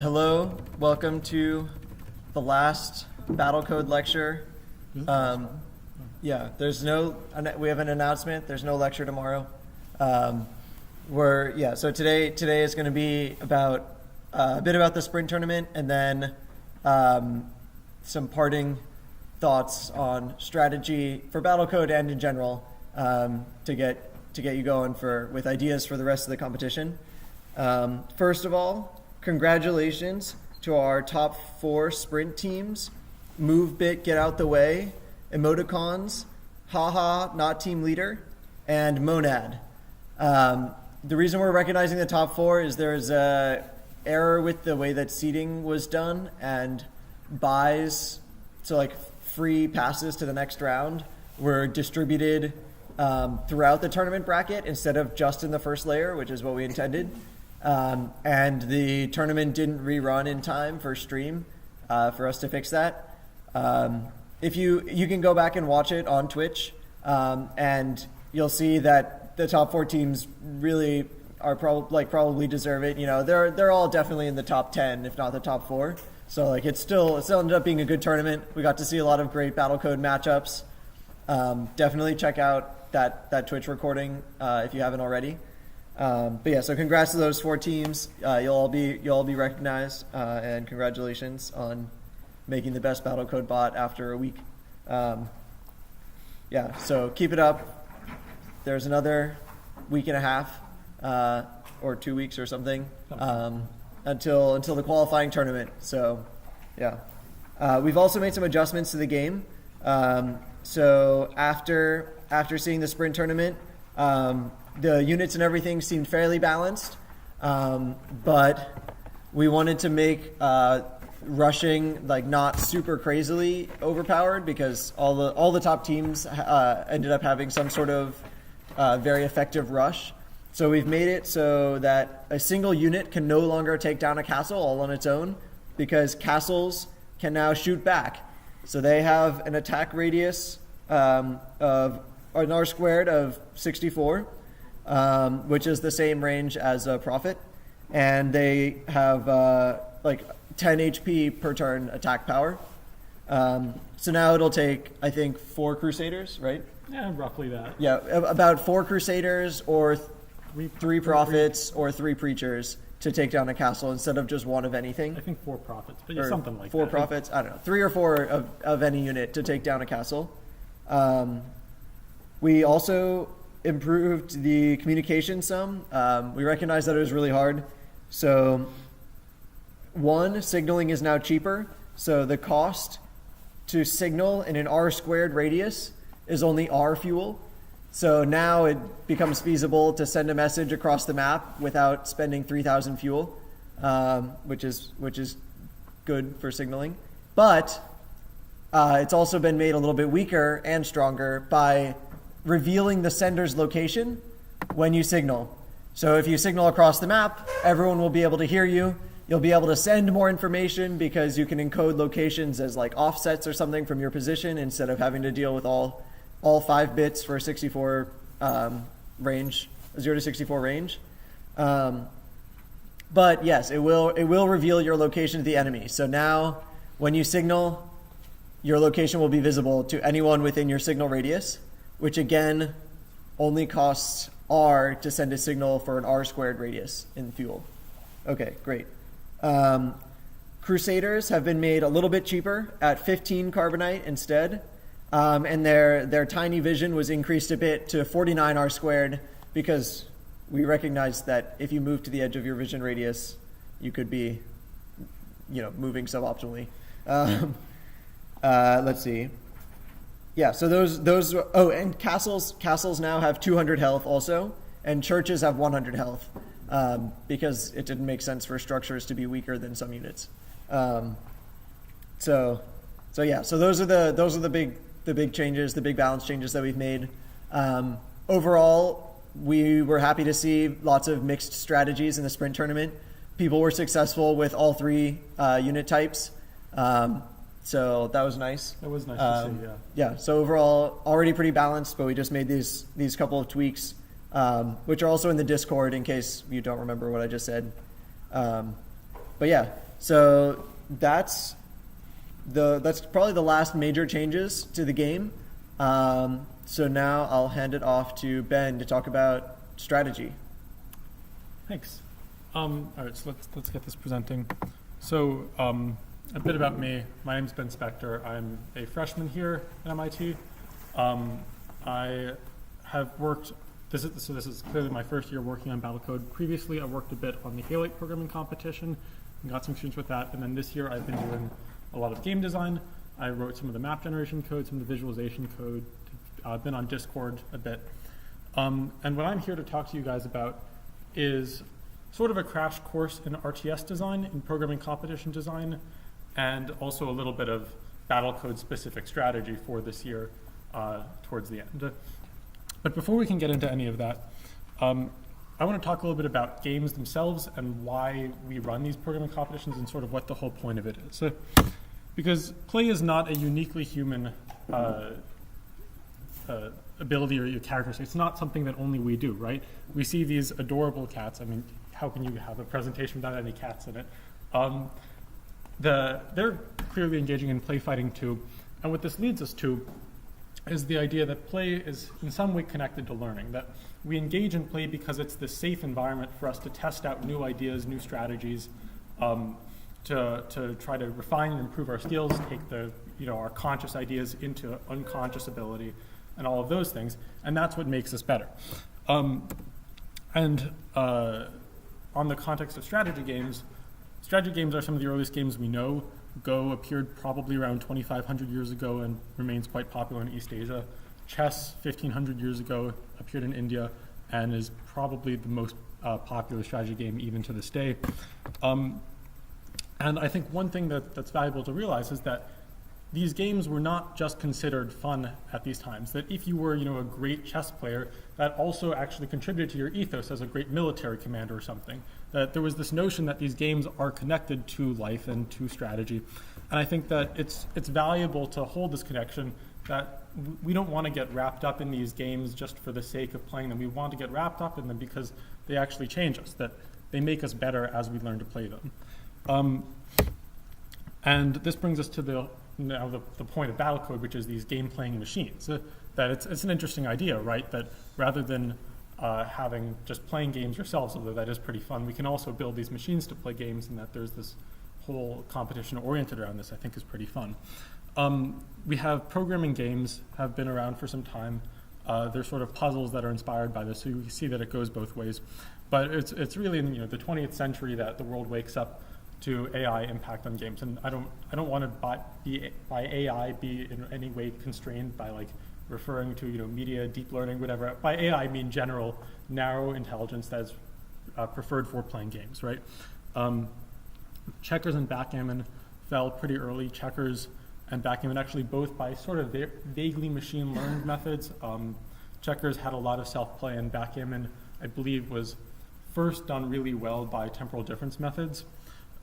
Hello, welcome to the last Battlecode lecture. We have an announcement. There's no lecture tomorrow. So today is going to be about a bit about the sprint tournament, and then some parting thoughts on strategy for Battlecode and in general to get you going with ideas for the rest of the competition. First of all, congratulations to our top 4 sprint teams: MoveBit, Get Out the Way, Emoticons, Haha, Not Team Leader, and Monad. The reason we're recognizing the top 4 is there's a error with the way that seeding was done, and buys, so like free passes to the next round, were distributed throughout the tournament bracket instead of just in the first layer, which is what we intended. And the tournament didn't rerun in time for stream for us to fix that. If you can go back and watch it on Twitch, and you'll see that the top 4 teams really are probably deserve it. You know, they're all definitely in the top 10, if not the top 4. So like it still ended up being a good tournament. We got to see a lot of great Battlecode matchups. Definitely check out that Twitch recording if you haven't already. So congrats to those 4 teams. You'll all be recognized, and congratulations on making the best Battlecode bot after a week. So keep it up. There's another week and a half, or 2 weeks or something, until the qualifying tournament. So, we've also made some adjustments to the game. So after seeing the sprint tournament, the units and everything seemed fairly balanced, but we wanted to make rushing not super crazily overpowered, because all the top teams ended up having some sort of very effective rush. So we've made it so that a single unit can no longer take down a castle all on its own, because castles can now shoot back. So they have an attack radius of an R squared of 64. Which is the same range as a Prophet, and they have 10 HP per turn attack power. So now it'll take, I think, 4 Crusaders, right? Yeah, roughly that. Yeah, about 4 Crusaders or 3 Prophets or 3 Preachers to take down a castle instead of just one of anything. I think 4 Prophets, but yeah, something like 4 that. 4 Prophets, I don't know, 3 or 4 of any unit to take down a castle. We also improved the communication some. We recognized that it was really hard. So, signaling is now cheaper. So the cost to signal in an R squared radius is only R fuel. So now it becomes feasible to send a message across the map without spending 3,000 fuel, which is good for signaling. But it's also been made a little bit weaker and stronger by revealing the sender's location when you signal. So if you signal across the map, everyone will be able to hear you. You'll be able to send more information because you can encode locations as offsets or something from your position instead of having to deal with all 5 bits for 64 range, 0 to 64 range. But yes, it will reveal your location to the enemy. So now when you signal, your location will be visible to anyone within your signal radius, which again only costs R to send a signal for an R squared radius in fuel. Okay, great. Crusaders have been made a little bit cheaper at 15 carbonite instead, and their tiny vision was increased a bit to 49 R squared, because we recognized that if you move to the edge of your vision radius, you could be, moving suboptimally. Let's see. Yeah, so those. Oh, and castles now have 200 health also, and churches have 100 health, because it didn't make sense for structures to be weaker than some units. So those are the big changes, the big balance changes that we've made. Overall, we were happy to see lots of mixed strategies in the sprint tournament. People were successful with all 3 unit types. So that was nice. That was nice to see, yeah. Yeah, so overall, already pretty balanced, but we just made these couple of tweaks, which are also in the Discord in case you don't remember what I just said. But yeah, So that's probably the last major changes to the game. So now I'll hand it off to Ben to talk about strategy. Thanks. All right, so let's get this presenting. So a bit about me. My name's Ben Spector. I'm a freshman here at MIT. I have worked. This is clearly my first year working on Battlecode. Previously, I worked a bit on the Halite programming competition and got some experience with that. And then this year, I've been doing a lot of game design. I wrote some of the map generation code, some of the visualization code. I've been on Discord a bit. And what I'm here to talk to you guys about is sort of a crash course in RTS design, in programming competition design, and also a little bit of Battlecode specific strategy for this year towards the end. But before we can get into any of that, I want to talk a little bit about games themselves and why we run these programming competitions and sort of what the whole point of it is. So, because play is not a uniquely human ability or your characteristic. It's not something that only we do, right? We see these adorable cats. I mean, how can you have a presentation without any cats in it? They're clearly engaging in play fighting too. And what this leads us to is the idea that play is in some way connected to learning, that we engage in play because it's the safe environment for us to test out new ideas, new strategies, to try to refine and improve our skills, take our conscious ideas into unconscious ability, and all of those things, and that's what makes us better. On the context of strategy games are some of the earliest games we know. Go appeared probably around 2,500 years ago and remains quite popular in East Asia. Chess, 1,500 years ago, appeared in India and is probably the most popular strategy game even to this day. And I think one thing that's valuable to realize is that these games were not just considered fun at these times, that if you were a great chess player, that also actually contributed to your ethos as a great military commander or something. That there was this notion that these games are connected to life and to strategy. And I think that it's valuable to hold this connection, that we don't want to get wrapped up in these games just for the sake of playing them. We want to get wrapped up in them because they actually change us, that they make us better as we learn to play them. And this brings us to the point of Battlecode, which is these game-playing machines. That it's an interesting idea, right? That rather than having just playing games yourselves, although that is pretty fun, we can also build these machines to play games, and that there's this whole competition oriented around this, I think is pretty fun. We have programming games, have been around for some time. They're sort of puzzles that are inspired by this, so you see that it goes both ways. But it's really in the 20th century that the world wakes up to AI impact on games, and I don't want to by AI be in any way constrained by referring to media, deep learning, whatever. By AI I mean general narrow intelligence that is preferred for playing games, right? Checkers and backgammon fell pretty early. Checkers and backgammon actually both by sort of vaguely machine learned methods. Checkers had a lot of self-play, and backgammon I believe was first done really well by temporal difference methods.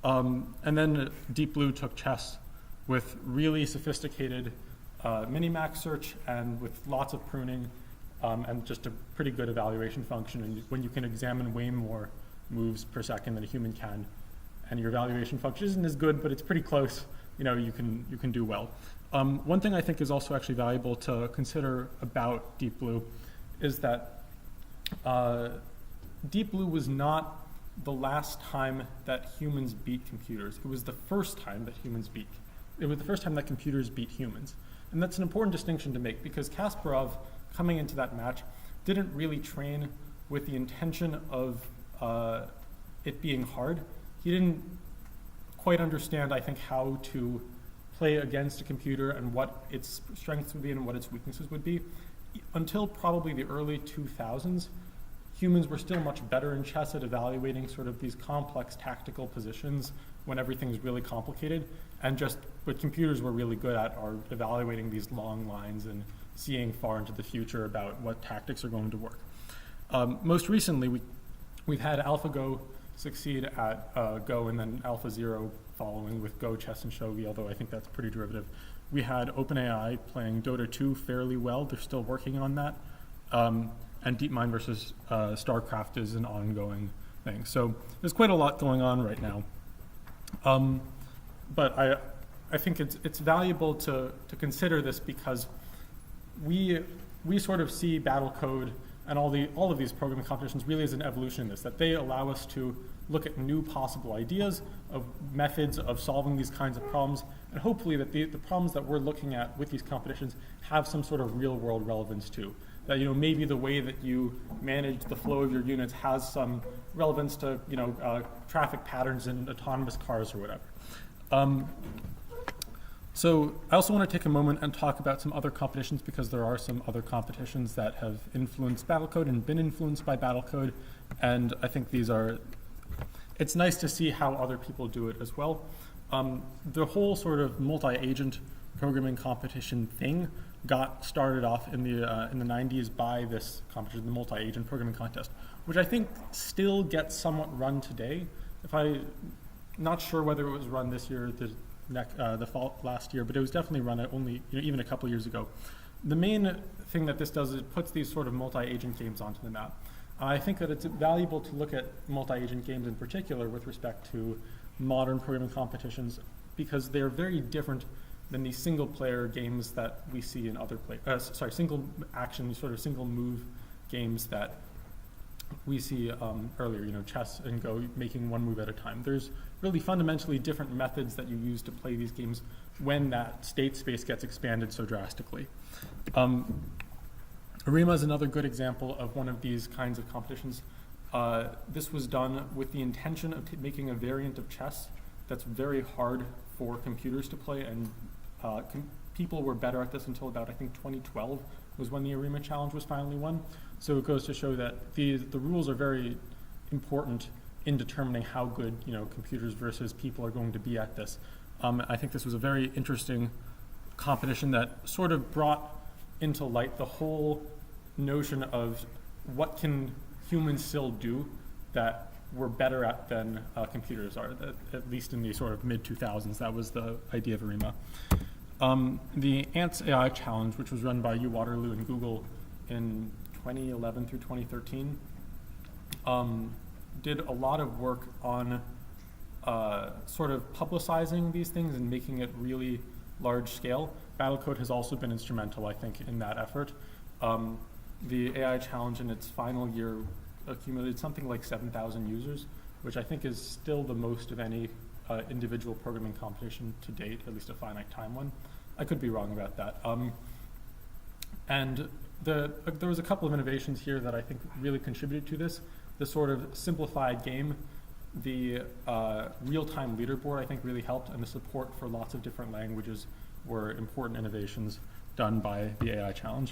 And then Deep Blue took chess with really sophisticated minimax search and with lots of pruning and just a pretty good evaluation function. And when you can examine way more moves per second than a human can, and your evaluation function isn't as good, but it's pretty close, you can do well. One thing I think is also actually valuable to consider about Deep Blue is that Deep Blue was not the last time that humans beat computers. It was the first time that computers beat humans. And that's an important distinction to make, because Kasparov, coming into that match, didn't really train with the intention of it being hard. He didn't quite understand, I think, how to play against a computer and what its strengths would be and what its weaknesses would be. Until probably the early 2000s, humans were still much better in chess at evaluating sort of these complex tactical positions when everything's really complicated, and just what computers were really good at are evaluating these long lines and seeing far into the future about what tactics are going to work. Most recently, we've had AlphaGo succeed at Go, and then AlphaZero following with Go, chess, and shogi, although I think that's pretty derivative. We had OpenAI playing Dota 2 fairly well. They're still working on that. And DeepMind versus StarCraft is an ongoing thing. So there's quite a lot going on right now. But I think it's valuable to consider this because we sort of see Battlecode and all of these programming competitions really as an evolution in this, that they allow us to look at new possible ideas of methods of solving these kinds of problems, and hopefully that the problems that we're looking at with these competitions have some sort of real world relevance too. That maybe the way that you manage the flow of your units has some relevance to traffic patterns in autonomous cars or whatever. So I also want to take a moment and talk about some other competitions, because there are some other competitions that have influenced Battlecode and been influenced by Battlecode, and I think it's nice to see how other people do it as well. The whole sort of multi-agent programming competition thing got started off in the 90s by this competition, the multi-agent programming contest, which I think still gets somewhat run today. Not sure whether it was run this year, the fall last year, but it was definitely run only even a couple years ago. The main thing that this does is it puts these sort of multi-agent games onto the map. I think that it's valuable to look at multi-agent games in particular with respect to modern programming competitions, because they're very different than the single-player games that we see in other single-action, sort of single-move games that we see earlier, chess and Go, making one move at a time. There's really fundamentally different methods that you use to play these games when that state space gets expanded so drastically. Arima is another good example of one of these kinds of competitions. This was done with the intention of making a variant of chess that's very hard for computers to play, and people were better at this until about, I think, 2012 was when the Arima challenge was finally won. So it goes to show that the rules are very important in determining how good computers versus people are going to be at this. I think this was a very interesting competition that sort of brought into light the whole notion of what can humans still do that we're better at than computers are, at least in the sort of mid-2000s. That was the idea of Arima. The Ants AI challenge, which was run by U Waterloo and Google in 2011 through 2013, did a lot of work on sort of publicizing these things and making it really large scale. Battlecode has also been instrumental, I think, in that effort. The AI challenge in its final year accumulated something like 7,000 users, which I think is still the most of any individual programming competition to date, at least a finite time one. I could be wrong about that. And there was a couple of innovations here that I think really contributed to this. The sort of simplified game, the real-time leaderboard, I think really helped, and the support for lots of different languages were important innovations done by the AI challenge.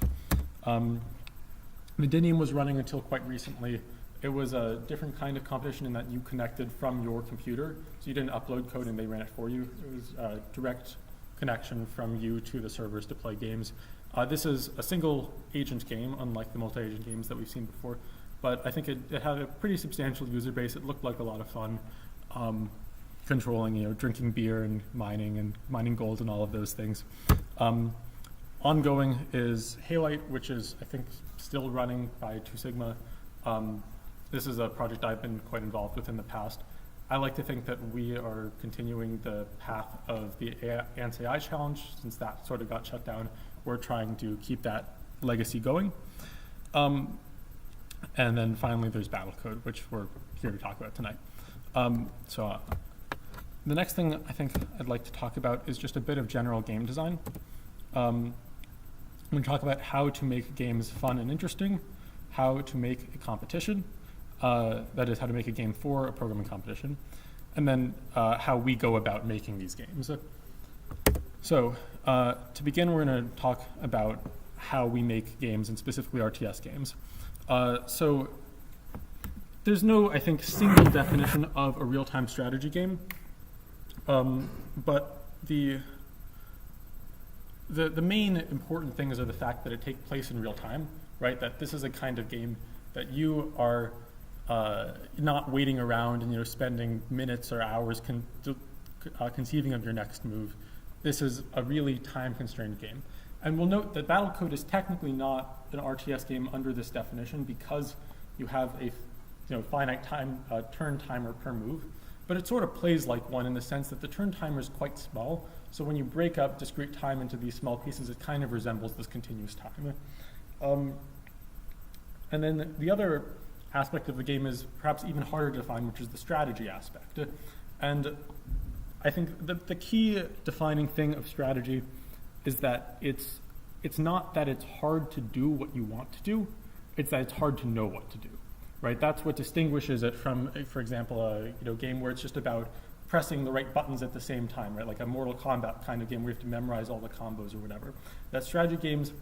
Medinium was running until quite recently. It was a different kind of competition in that you connected from your computer, so you didn't upload code and they ran it for you. It was a direct connection from you to the servers to play games. This is a single agent game, unlike the multi-agent games that we've seen before, but I think it had a pretty substantial user base. It looked like a lot of fun, controlling, drinking beer and mining gold and all of those things. Ongoing is Halite, which is, I think, still running by 2 Sigma. This is a project I've been quite involved with in the past. I like to think that we are continuing the path of the Ants AI challenge. Since that sort of got shut down, we're trying to keep that legacy going. And then finally there's Battlecode, which we're here to talk about tonight. The next thing I think I'd like to talk about is just a bit of general game design. We talk about how to make games fun and interesting, how to make a competition, that is how to make a game for a programming competition, and then how we go about making these games. So to begin, we're going to talk about how we make games, and specifically RTS games. So there's no, I think, single definition of a real-time strategy game, but the main important things are the fact that it takes place in real time, right? That this is a kind of game that you are not waiting around and spending minutes or hours conceiving of your next move. This is a really time-constrained game. And we'll note that Battlecode is technically not an RTS game under this definition because you have a finite time turn timer per move. but it sort of plays like one in the sense that the turn timer is quite small. So when you break up discrete time into these small pieces, it kind of resembles this continuous time. And then the other aspect of the game is perhaps even harder to define, which is the strategy aspect. And I think the key defining thing of strategy is that it's not that it's hard to do what you want to do, it's that it's hard to know what to do, right? That's what distinguishes it from, for example, a game where it's just about pressing the right buttons at the same time, right? Like a Mortal Kombat kind of game where you have to memorize all the combos or whatever. That strategy games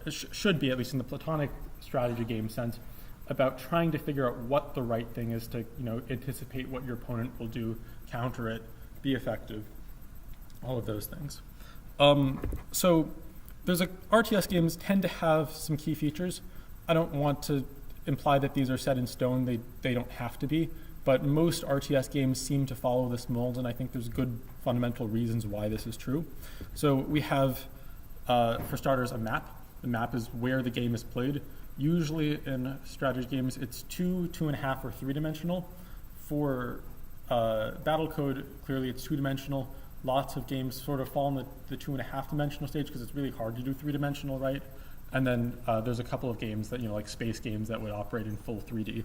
should be, at least in the platonic strategy game sense, about trying to figure out what the right thing is to, anticipate what your opponent will do, counter it, be effective, all of those things. So RTS games tend to have some key features. I don't want to imply that these are set in stone. They don't have to be. But most RTS games seem to follow this mold, and I think there's good fundamental reasons why this is true. So we have, for starters, a map. The map is where the game is played. Usually in strategy games, it's 2, 2.5, or 3-dimensional. For Battlecode, clearly it's 2-dimensional. Lots of games sort of fall in the 2.5-dimensional stage because it's really hard to do 3-dimensional, right? And then there's a couple of games that, like space games that would operate in full 3D.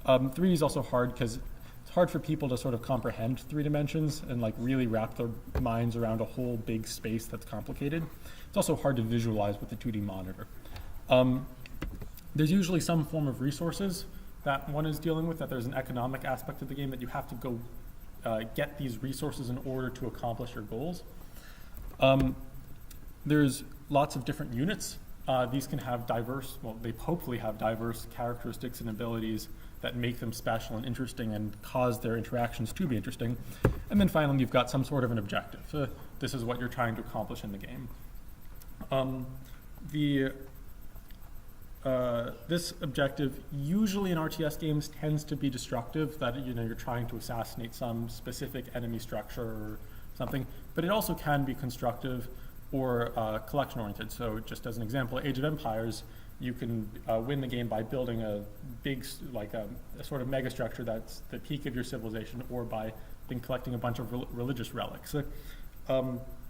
3D is also hard because it's hard for people to sort of comprehend 3 dimensions and like really wrap their minds around a whole big space that's complicated. It's also hard to visualize with the 2D monitor. There's usually some form of resources that one is dealing with, that there's an economic aspect of the game that you have to go get these resources in order to accomplish your goals. There's lots of different units. These can have they hopefully have diverse characteristics and abilities that make them special and interesting and cause their interactions to be interesting. And then finally, you've got some sort of an objective. This is what you're trying to accomplish in the game. This objective, usually in RTS games, tends to be destructive, that you're trying to assassinate some specific enemy structure or something, but it also can be constructive or collection-oriented. So just as an example, Age of Empires, you can win the game by building a big, a sort of mega structure that's the peak of your civilization, or by collecting a bunch of religious relics.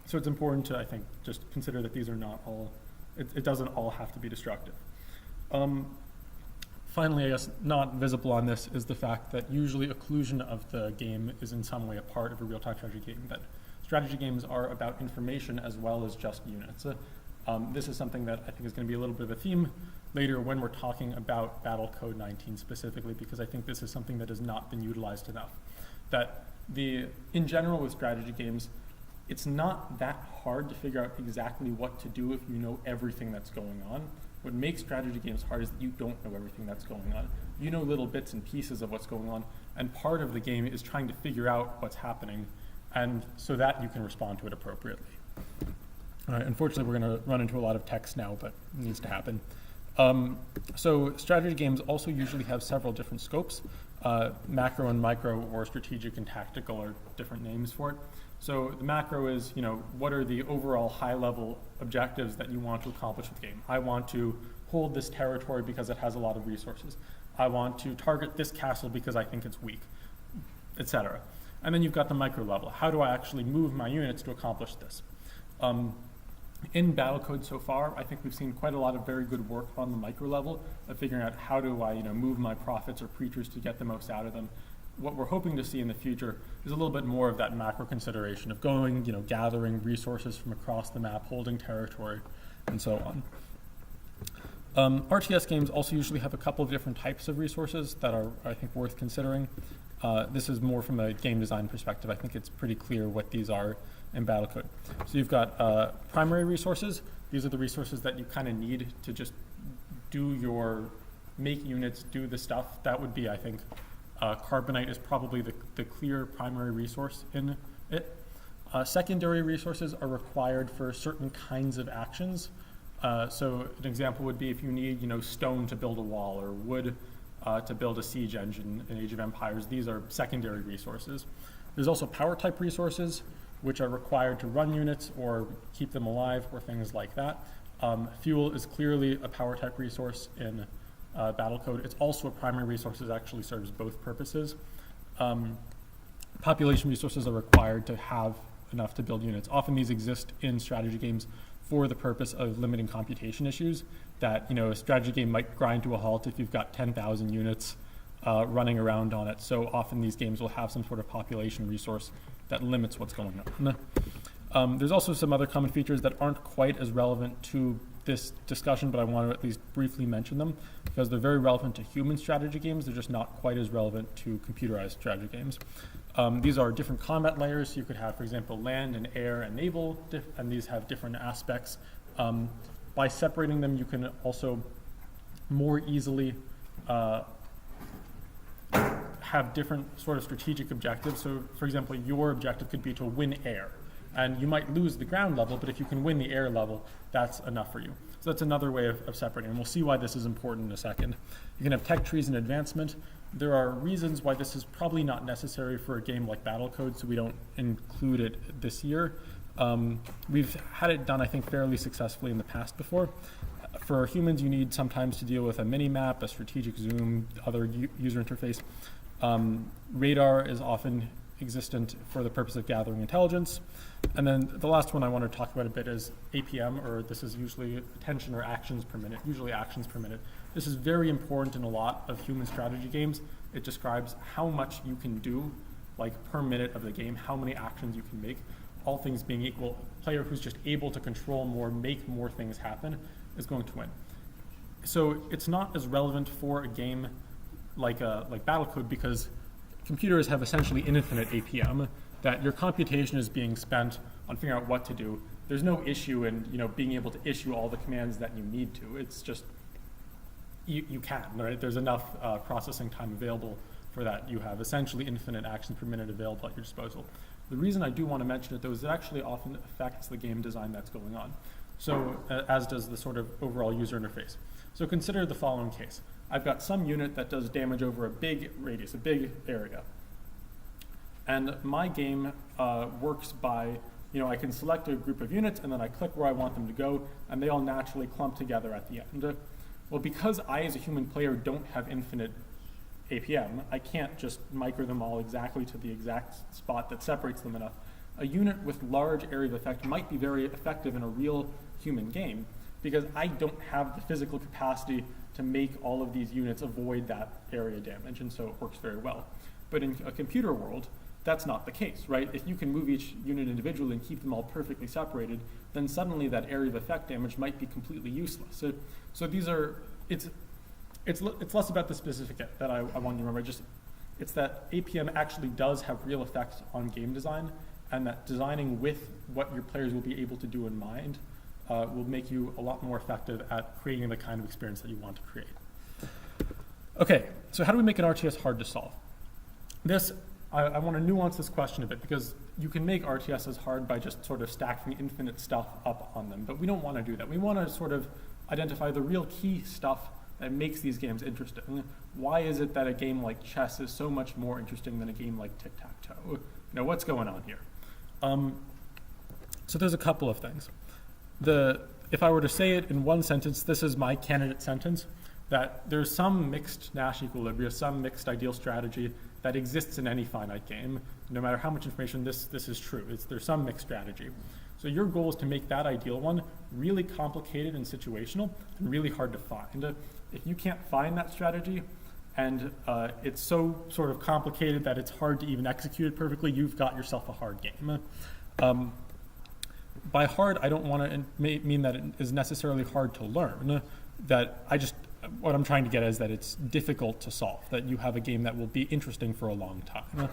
So it's important to, I think, just consider that these are not all, it doesn't all have to be destructive. Finally, I guess not visible on this is the fact that usually occlusion of the game is in some way a part of a real-time strategy game, that strategy games are about information as well as just units. This is something that I think is going to be a little bit of a theme later when we're talking about Battlecode 19 specifically, because I think this is something that has not been utilized enough. That in general with strategy games, it's not that hard to figure out exactly what to do if you know everything that's going on. What makes strategy games hard is that you don't know everything that's going on. You know little bits and pieces of what's going on, and part of the game is trying to figure out what's happening, and so that you can respond to it appropriately. All right, unfortunately, we're going to run into a lot of text now, but it needs to happen. So strategy games also usually have several different scopes. Macro and micro, or strategic and tactical, are different names for it. So the macro is, what are the overall high-level objectives that you want to accomplish with the game? I want to hold this territory because it has a lot of resources. I want to target this castle because I think it's weak, etc. And then you've got the micro level. How do I actually move my units to accomplish this? In Battlecode so far, I think we've seen quite a lot of very good work on the micro level of figuring out how do I move my prophets or preachers to get the most out of them. What we're hoping to see in the future is a little bit more of that macro consideration of going, gathering resources from across the map, holding territory, and so on. RTS games also usually have a couple of different types of resources that are, I think, worth considering. This is more from a game design perspective. I think it's pretty clear what these are in Battlecode. So you've got primary resources. These are the resources that you kind of need to just make units, do the stuff. That would be, I think, Carbonite is probably the clear primary resource in it. Secondary resources are required for certain kinds of actions. So an example would be if you need, stone to build a wall, or wood to build a siege engine in Age of Empires. These are secondary resources. There's also power type resources, which are required to run units or keep them alive, or things like that. Fuel is clearly a power type resource in Battlecode. It's also a primary resource that actually serves both purposes. population resources are required to have enough to build units. Often these exist in strategy games for the purpose of limiting computation issues that, a strategy game might grind to a halt if you've got 10,000 units running around on it. So often these games will have some sort of population resource that limits what's going on. There's also some other common features that aren't quite as relevant to this discussion, but I want to at least briefly mention them because they're very relevant to human strategy games. They're just not quite as relevant to computerized strategy games. These are different combat layers. You could have, for example, land and air and naval, and these have different aspects. By separating them, you can also more easily have different sort of strategic objectives. So, for example, your objective could be to win air. And you might lose the ground level, but if you can win the air level, that's enough for you. So that's another way of separating. And we'll see why this is important in a second. You can have tech trees and advancement. There are reasons why this is probably not necessary for a game like Battlecode, so we don't include it this year. We've had it done, I think, fairly successfully in the past before. For humans, you need sometimes to deal with a mini-map, a strategic zoom, other user interface. Radar is often existent for the purpose of gathering intelligence. And then the last one I want to talk about a bit is APM, or this is usually attention or actions per minute, usually actions per minute. This is very important in a lot of human strategy games. It describes how much you can do, like per minute of the game, how many actions you can make. All things being equal, a player who's just able to control more, make more things happen, is going to win. So it's not as relevant for a game like Battlecode because computers have essentially infinite APM, that your computation is being spent on figuring out what to do. There's no issue in being able to issue all the commands that you need to. It's just you can, right? There's enough processing time available for that. You have essentially infinite actions per minute available at your disposal. The reason I do want to mention it, though, is it actually often affects the game design that's going on. So as does the sort of overall user interface. So consider the following case. I've got some unit that does damage over a big radius, a big area. And my game works by, I can select a group of units and then I click where I want them to go and they all naturally clump together at the end. Well, because I as a human player don't have infinite APM, I can't just micro them all exactly to the exact spot that separates them enough. A unit with large area of effect might be very effective in a real human game because I don't have the physical capacity to make all of these units avoid that area damage, and so it works very well. But in a computer world, that's not the case, right? If you can move each unit individually and keep them all perfectly separated, then suddenly that area of effect damage might be completely useless. So these are, it's less about the specific that I want you to remember. It's that APM actually does have real effects on game design, and that designing with what your players will be able to do in mind will make you a lot more effective at creating the kind of experience that you want to create. Okay, so how do we make an RTS hard to solve? I want to nuance this question a bit because you can make RTSs hard by just sort of stacking infinite stuff up on them, but we don't want to do that. We want to sort of identify the real key stuff that makes these games interesting. Why is it that a game like chess is so much more interesting than a game like tic-tac-toe? What's going on here? So there's a couple of things. If I were to say it in one sentence, this is my candidate sentence, that there's some mixed Nash equilibria, some mixed ideal strategy that exists in any finite game. No matter how much information, this is true. There's some mixed strategy. So your goal is to make that ideal one really complicated and situational and really hard to find. If you can't find that strategy and it's so sort of complicated that it's hard to even execute it perfectly, you've got yourself a hard game. By hard, I don't want to mean that it is necessarily hard to learn. What I'm trying to get at is that it's difficult to solve, that you have a game that will be interesting for a long time.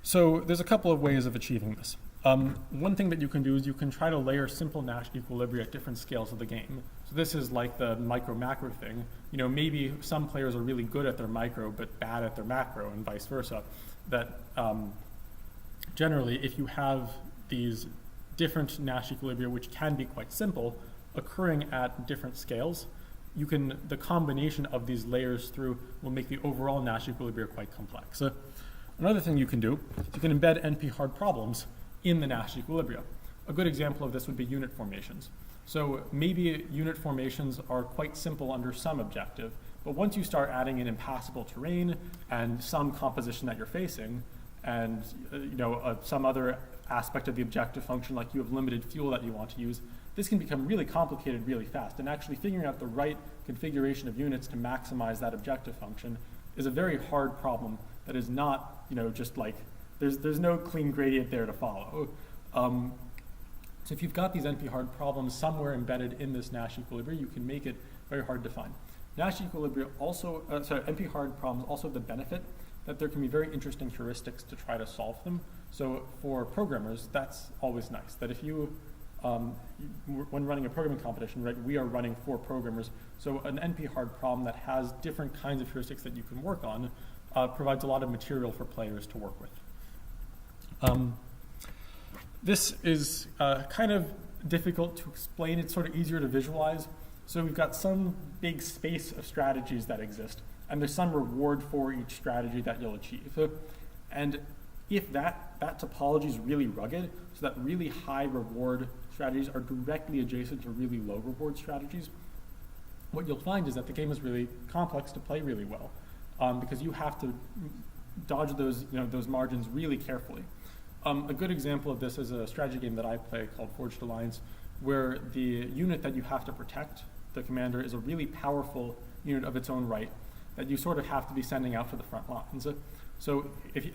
So there's a couple of ways of achieving this. One thing that you can do is you can try to layer simple Nash equilibria at different scales of the game. So this is like the micro-macro thing. Maybe some players are really good at their micro but bad at their macro and vice versa. That generally, if you have these different Nash equilibria, which can be quite simple, occurring at different scales, the combination of these layers through will make the overall Nash equilibria quite complex. Another thing you can do is you can embed NP hard problems in the Nash equilibria. A good example of this would be unit formations. So maybe unit formations are quite simple under some objective, but once you start adding in impassable terrain and some composition that you're facing, and some other aspect of the objective function, like you have limited fuel that you want to use, this can become really complicated really fast. And actually figuring out the right configuration of units to maximize that objective function is a very hard problem that is not, just like, there's no clean gradient there to follow. So if you've got these NP-hard problems somewhere embedded in this Nash equilibrium, you can make it very hard to find. Nash equilibrium also, NP-hard problems also have the benefit that there can be very interesting heuristics to try to solve them. So for programmers, that's always nice. That if you, when running a programming competition, right, we are running for programmers. So an NP-hard problem that has different kinds of heuristics that you can work on provides a lot of material for players to work with. This is kind of difficult to explain. It's sort of easier to visualize. So we've got some big space of strategies that exist, and there's some reward for each strategy that you'll achieve. And if that topology is really rugged, so that really high reward strategies are directly adjacent to really low reward strategies, what you'll find is that the game is really complex to play really well, because you have to dodge those margins really carefully. A good example of this is a strategy game that I play called Forged Alliance, where the unit that you have to protect, the commander, is a really powerful unit of its own right that you sort of have to be sending out to the front lines. So if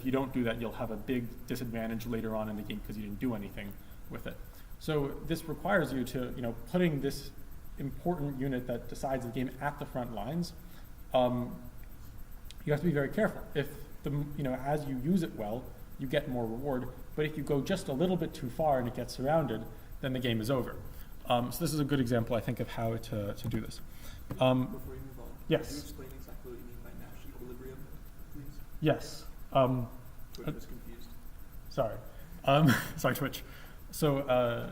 you don't do that, you'll have a big disadvantage later on in the game because you didn't do anything with it. So this requires you to, putting this important unit that decides the game at the front lines, you have to be very careful. If as you use it well, you get more reward. But if you go just a little bit too far and it gets surrounded, then the game is over. So this is a good example, I think, of how to do this. Before you move on, yes. Could you explain exactly what you mean by Nash equilibrium, please? Yes. Twitch was confused. Sorry. Sorry, Twitch. So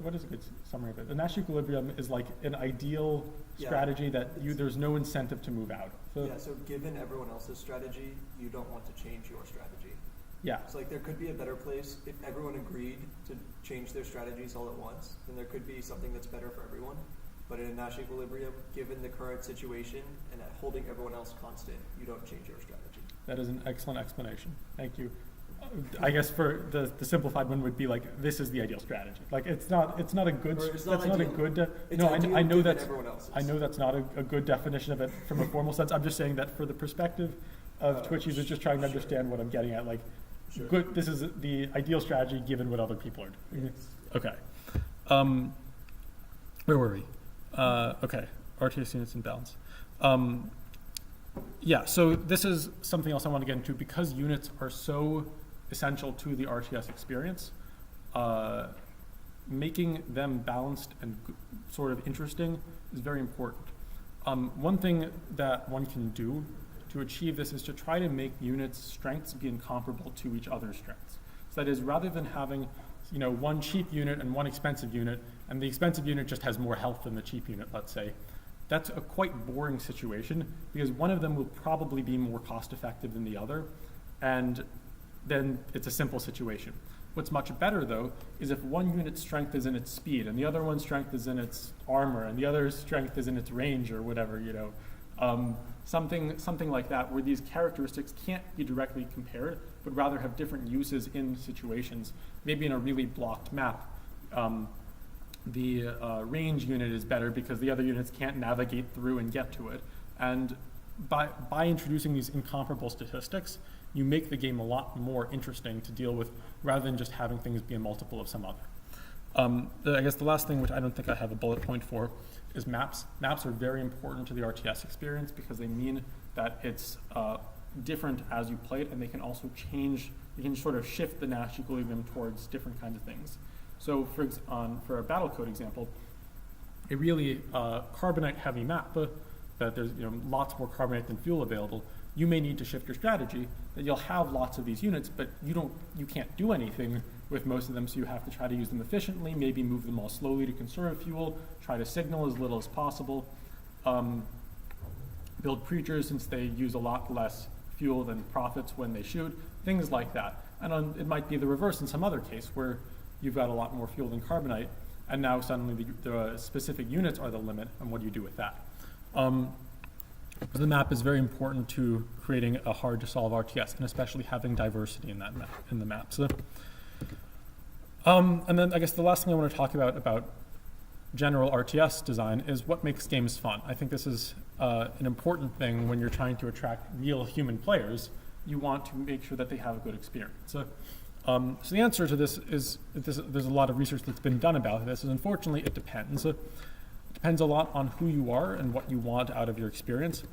what is a good summary of it? The Nash equilibrium is like an ideal strategy that there's no incentive to move out. So given everyone else's strategy, you don't want to change your strategy. Yeah. So there could be a better place if everyone agreed to change their strategies all at once, then there could be something that's better for everyone. But in a Nash equilibrium, given the current situation and holding everyone else constant, you don't change your strategy. That is an excellent explanation. Thank you. I guess for the simplified one would be like, this is the ideal strategy. Like it's not a good. I know that's not a good definition of it from a formal sense. I'm just saying that for the perspective of Twitch users, just trying to understand what I'm getting at. Like, good. This is the ideal strategy given what other people are doing. Yes. Okay. Where were we? Okay. RTS units and balance. So this is something else I want to get into because units are so essential to the RTS experience. Making them balanced and sort of interesting is very important. One thing that one can do to achieve this is to try to make units' strengths be incomparable to each other's strengths. So that is, rather than having one cheap unit and one expensive unit, and the expensive unit just has more health than the cheap unit, let's say, that's a quite boring situation because one of them will probably be more cost effective than the other, and then it's a simple situation. What's much better though is if one unit's strength is in its speed and the other one's strength is in its armor and the other's strength is in its range or whatever, something like that, where these characteristics can't be directly compared but rather have different uses in situations. Maybe in a really blocked map, the range unit is better because the other units can't navigate through and get to it. And by introducing these incomparable statistics, you make the game a lot more interesting to deal with rather than just having things be a multiple of some other. I guess the last thing, which I don't think I have a bullet point for, is maps. Maps are very important to the RTS experience because they mean that it's different as you play it, and they can also change, you can sort of shift the Nash equilibrium towards different kinds of things. So for a Battlecode example, a really carbonite-heavy map that there's lots more carbonite than fuel available, you may need to shift your strategy, that you'll have lots of these units, but you can't do anything with most of them, so you have to try to use them efficiently, maybe move them all slowly to conserve fuel, try to signal as little as possible, build preachers since they use a lot less fuel than profits when they shoot, things like that. And it might be the reverse in some other case where you've got a lot more fuel than carbonite, and now suddenly the specific units are the limit, and what do you do with that? But the map is very important to creating a hard-to-solve RTS, and especially having diversity in that map, in the map. So, and then I guess the last thing I want to talk about general RTS design is what makes games fun. I think this is an important thing when you're trying to attract real human players. You want to make sure that they have a good experience. So the answer to this is there's a lot of research that's been done about this, and unfortunately it depends. It depends a lot on who you are and what you want out of your experience.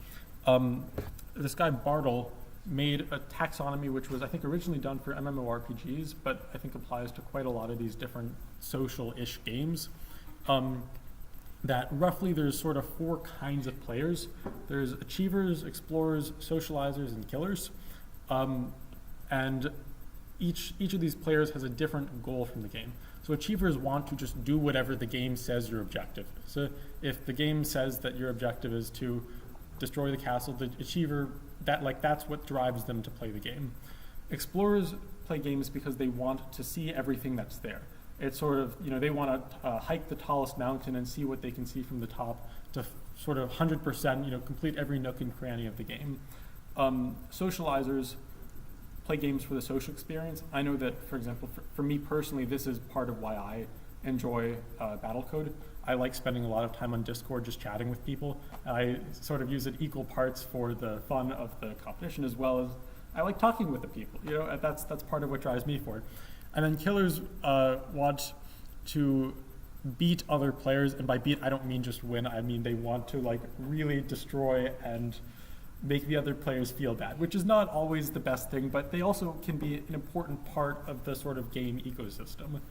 This guy Bartle made a taxonomy which was, I think, originally done for MMORPGs, but I think applies to quite a lot of these different social-ish games. That roughly there's sort of 4 kinds of players. There's achievers, explorers, socializers, and killers. And each of these players has a different goal from the game. So achievers want to just do whatever the game says your objective is. So if the game says that your objective is to destroy the castle, the achiever, that's what drives them to play the game. Explorers play games because they want to see everything that's there. It's sort of, they want to hike the tallest mountain and see what they can see from the top to sort of 100%, complete every nook and cranny of the game. Socializers play games for the social experience. I know that, for example, for me personally, this is part of why I enjoy Battlecode. I like spending a lot of time on Discord just chatting with people. I sort of use it equal parts for the fun of the competition as well as I like talking with the people. That's part of what drives me forward. And then killers want to beat other players, and by beat I don't mean just win. I mean they want to really destroy and make the other players feel bad, which is not always the best thing, but they also can be an important part of the sort of game ecosystem.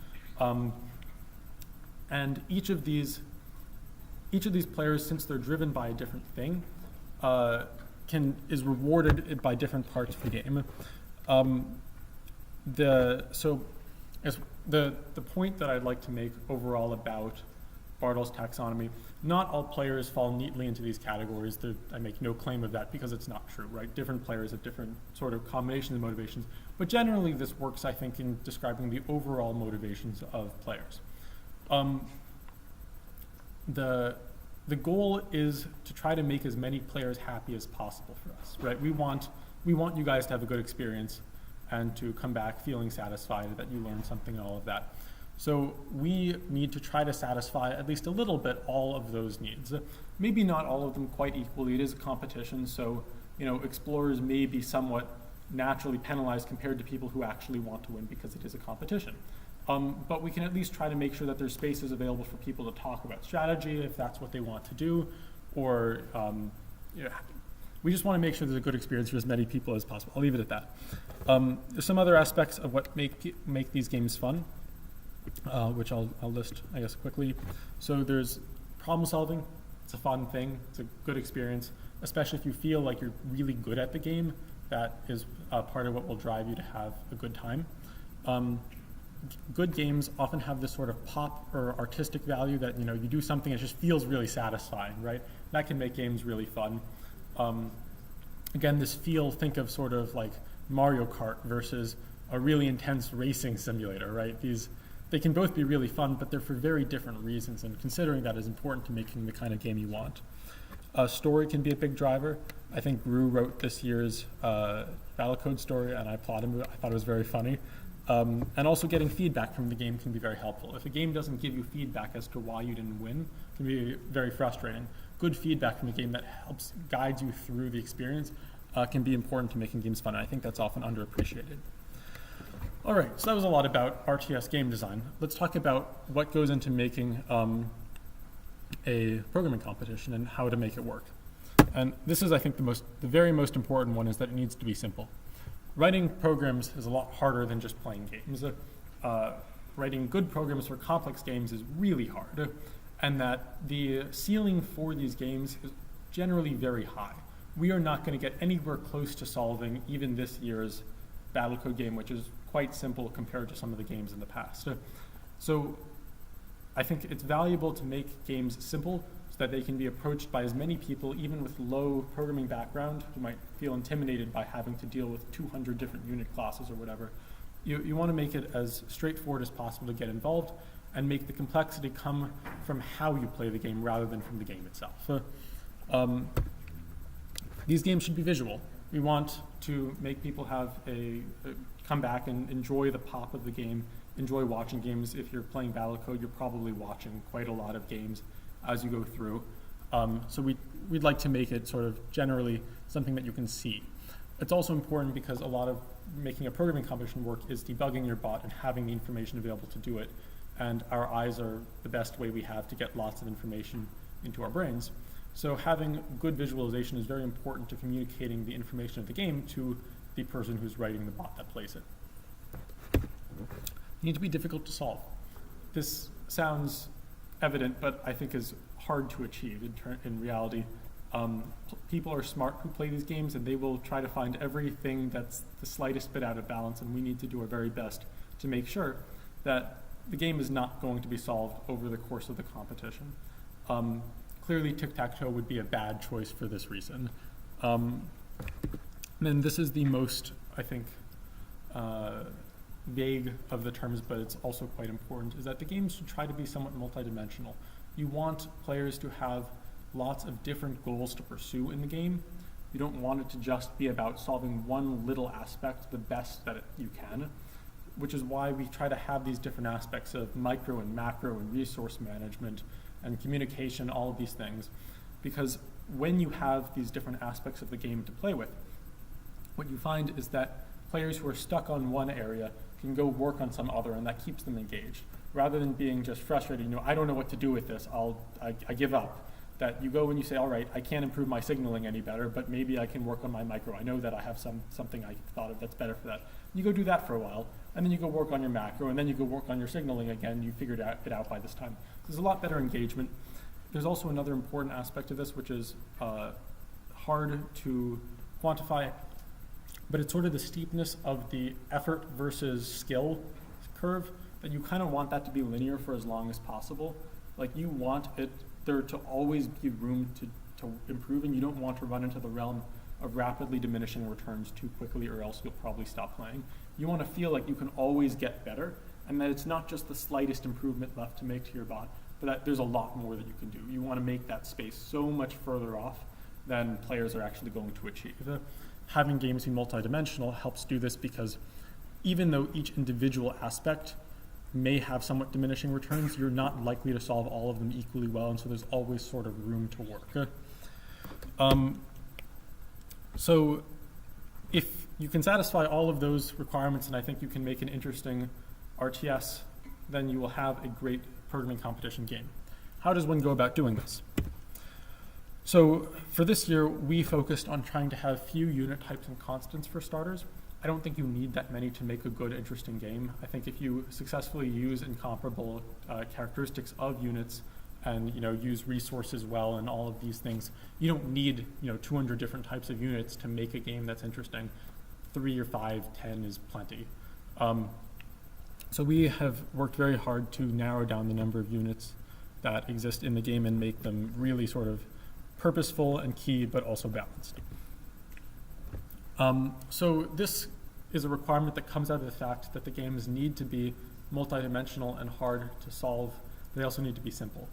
And each of these players, since they're driven by a different thing, is rewarded by different parts of the game. The point that I'd like to make overall about Bartle's taxonomy, not all players fall neatly into these categories. I make no claim of that because it's not true, right? Different players have different sort of combinations of motivations, but generally this works, I think, in describing the overall motivations of players. The goal is to try to make as many players happy as possible for us, right? We want you guys to have a good experience and to come back feeling satisfied that you learned something and all of that. So we need to try to satisfy at least a little bit all of those needs. Maybe not all of them quite equally. It is a competition, so explorers may be somewhat naturally penalized compared to people who actually want to win because it is a competition. But we can at least try to make sure that there's spaces available for people to talk about strategy if that's what they want to do, or we just want to make sure there's a good experience for as many people as possible. I'll leave it at that. There's some other aspects of what make these games fun, which I'll list, I guess, quickly. So there's problem solving. It's a fun thing. It's a good experience, especially if you feel like you're really good at the game. That is part of what will drive you to have a good time. Good games often have this sort of pop or artistic value that, you do something that just feels really satisfying, right? That can make games really fun. Again, this think of sort of like Mario Kart versus a really intense racing simulator, right? They can both be really fun, but they're for very different reasons, and considering that is important to making the kind of game you want. Story can be a big driver. I think Gru wrote this year's Battlecode story, and I applaud him. I thought it was very funny. And also getting feedback from the game can be very helpful. If a game doesn't give you feedback as to why you didn't win, it can be very frustrating. Good feedback from a game that helps guide you through the experience can be important to making games fun. I think that's often underappreciated. All right, so that was a lot about RTS game design. Let's talk about what goes into making a programming competition and how to make it work. And this is, I think, the very most important one, is that it needs to be simple. Writing programs is a lot harder than just playing games. Writing good programs for complex games is really hard, and that the ceiling for these games is generally very high. We are not going to get anywhere close to solving even this year's Battlecode game, which is quite simple compared to some of the games in the past. So I think it's valuable to make games simple so that they can be approached by as many people, even with low programming background, who might feel intimidated by having to deal with 200 different unit classes or whatever. You want to make it as straightforward as possible to get involved, and make the complexity come from how you play the game rather than from the game itself. these games should be visual. We want to make people come back and enjoy the pop of the game, enjoy watching games. If you're playing Battlecode, you're probably watching quite a lot of games as you go through. So we'd like to make it sort of generally something that you can see. It's also important because a lot of making a programming competition work is debugging your bot and having the information available to do it. And our eyes are the best way we have to get lots of information into our brains. So having good visualization is very important to communicating the information of the game to the person who's writing the bot that plays it. They need to be difficult to solve. This sounds evident, but I think is hard to achieve in reality. People are smart who play these games, and they will try to find everything that's the slightest bit out of balance, and we need to do our very best to make sure that the game is not going to be solved over the course of the competition. Clearly, tic-tac-toe would be a bad choice for this reason. And this is the most, I think, vague of the terms, but it's also quite important, is that the games should try to be somewhat multidimensional. You want players to have lots of different goals to pursue in the game. You don't want it to just be about solving one little aspect the best that you can, which is why we try to have these different aspects of micro and macro and resource management and communication, all of these things. Because when you have these different aspects of the game to play with, what you find is that players who are stuck on one area can go work on some other, and that keeps them engaged. Rather than being just frustrated, I don't know what to do with this, I give up. That you go and you say, all right, I can't improve my signaling any better, but maybe I can work on my micro. I know that I have something I thought of that's better for that. You go do that for a while, and then you go work on your macro, and then you go work on your signaling again. You figured it out by this time. There's a lot better engagement. There's also another important aspect of this, which is hard to quantify, but it's sort of the steepness of the effort versus skill curve, that you kind of want that to be linear for as long as possible. Like, you want there to always be room to improve, and you don't want to run into the realm of rapidly diminishing returns too quickly, or else you'll probably stop playing. You want to feel like you can always get better, and that it's not just the slightest improvement left to make to your bot, but that there's a lot more that you can do. You want to make that space so much further off than players are actually going to achieve. Having games be multidimensional helps do this, because even though each individual aspect may have somewhat diminishing returns, you're not likely to solve all of them equally well, and so there's always sort of room to work. So if you can satisfy all of those requirements, and I think you can make an interesting RTS, then you will have a great programming competition game. How does one go about doing this? So for this year, we focused on trying to have few unit types and constants for starters. I don't think you need that many to make a good, interesting game. I think if you successfully use incomparable characteristics of units and use resources well and all of these things, you don't need 200 different types of units to make a game that's interesting. 3 or 5, 10 is plenty. So we have worked very hard to narrow down the number of units that exist in the game and make them really sort of purposeful and key, but also balanced. So this is a requirement that comes out of the fact that the games need to be multidimensional and hard to solve. They also need to be simple.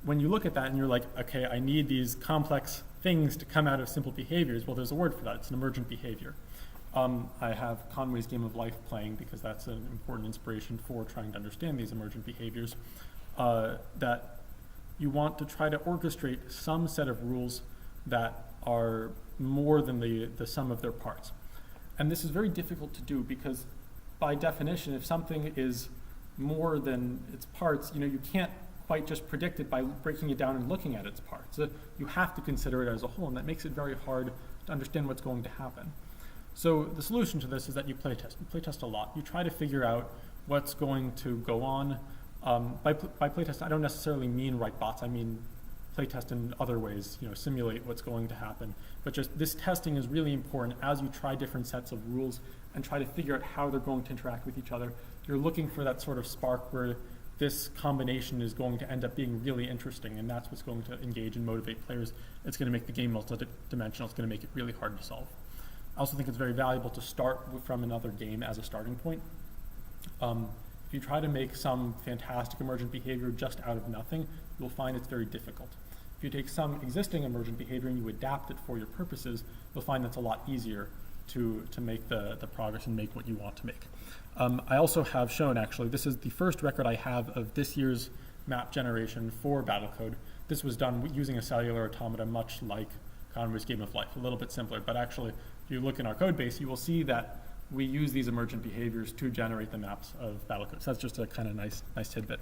When you look at that and you're like, okay, I need these complex things to come out of simple behaviors, well, there's a word for that. It's an emergent behavior. I have Conway's Game of Life playing because that's an important inspiration for trying to understand these emergent behaviors, that you want to try to orchestrate some set of rules that are more than the sum of their parts. And this is very difficult to do because by definition, if something is more than its parts, you can't quite just predict it by breaking it down and looking at its parts. You have to consider it as a whole, and that makes it very hard to understand what's going to happen. So the solution to this is that you playtest. You playtest a lot. You try to figure out what's going to go on. By playtest, I don't necessarily mean write bots. I mean playtest in other ways, simulate what's going to happen. But just this testing is really important as you try different sets of rules and try to figure out how they're going to interact with each other. You're looking for that sort of spark where this combination is going to end up being really interesting, and that's what's going to engage and motivate players. It's going to make the game multi-dimensional. It's going to make it really hard to solve. I also think it's very valuable to start from another game as a starting point. If you try to make some fantastic emergent behavior just out of nothing, you'll find it's very difficult. If you take some existing emergent behavior and you adapt it for your purposes, you'll find that's a lot easier to make the progress and make what you want to make. I also have shown, actually, this is the first record I have of this year's map generation for Battlecode. This was done using a cellular automata, much like Conway's Game of Life, a little bit simpler. But actually, if you look in our code base, you will see that we use these emergent behaviors to generate the maps of Battlecode. So that's just a kind of nice tidbit.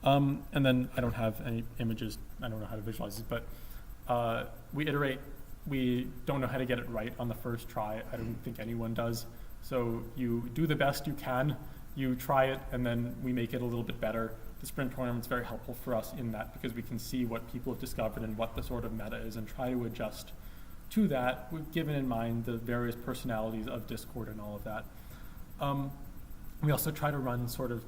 And then I don't have any images. I don't know how to visualize it, but we iterate. We don't know how to get it right on the first try. I don't think anyone does. So you do the best you can. You try it, and then we make it a little bit better. The sprint tournament's very helpful for us in that because we can see what people have discovered and what the sort of meta is and try to adjust to that, given in mind the various personalities of Discord and all of that. We also try to run sort of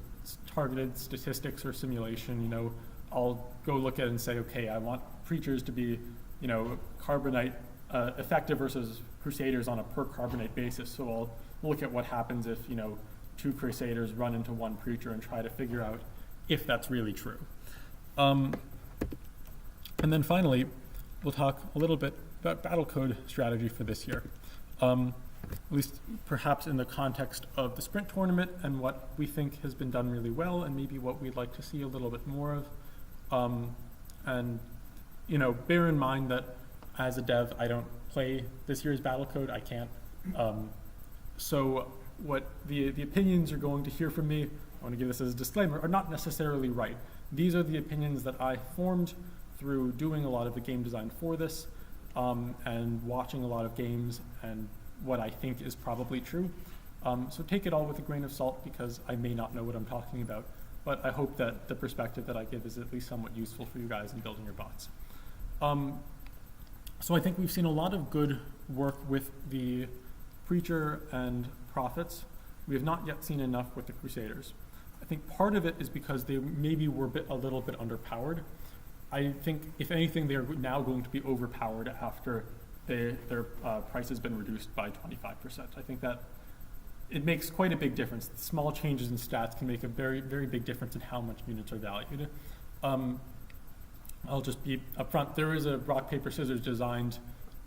targeted statistics or simulation. You know, I'll go look at it and say, okay, I want preachers to be, you know, carbonite effective versus crusaders on a per carbonite basis. So I'll look at what happens if, you know, 2 crusaders run into 1 preacher and try to figure out if that's really true. And then finally, we'll talk a little bit about Battlecode strategy for this year. At least perhaps in the context of the sprint tournament and what we think has been done really well and maybe what we'd like to see a little bit more of. And, you know, bear in mind that as a dev, I don't play this year's Battlecode. I can't. So what the opinions you're going to hear from me, I want to give this as a disclaimer, are not necessarily right. These are the opinions that I formed through doing a lot of the game design for this and watching a lot of games and what I think is probably true. So take it all with a grain of salt because I may not know what I'm talking about, but I hope that the perspective that I give is at least somewhat useful for you guys in building your bots. So I think we've seen a lot of good work with the Preacher and Prophets. We have not yet seen enough with the Crusaders. I think part of it is because they maybe were a little bit underpowered. I think, if anything, they are now going to be overpowered after their price has been reduced by 25%. I think that it makes quite a big difference. Small changes in stats can make a very, very big difference in how much units are valued. I'll just be upfront. There is a rock, paper, scissors designed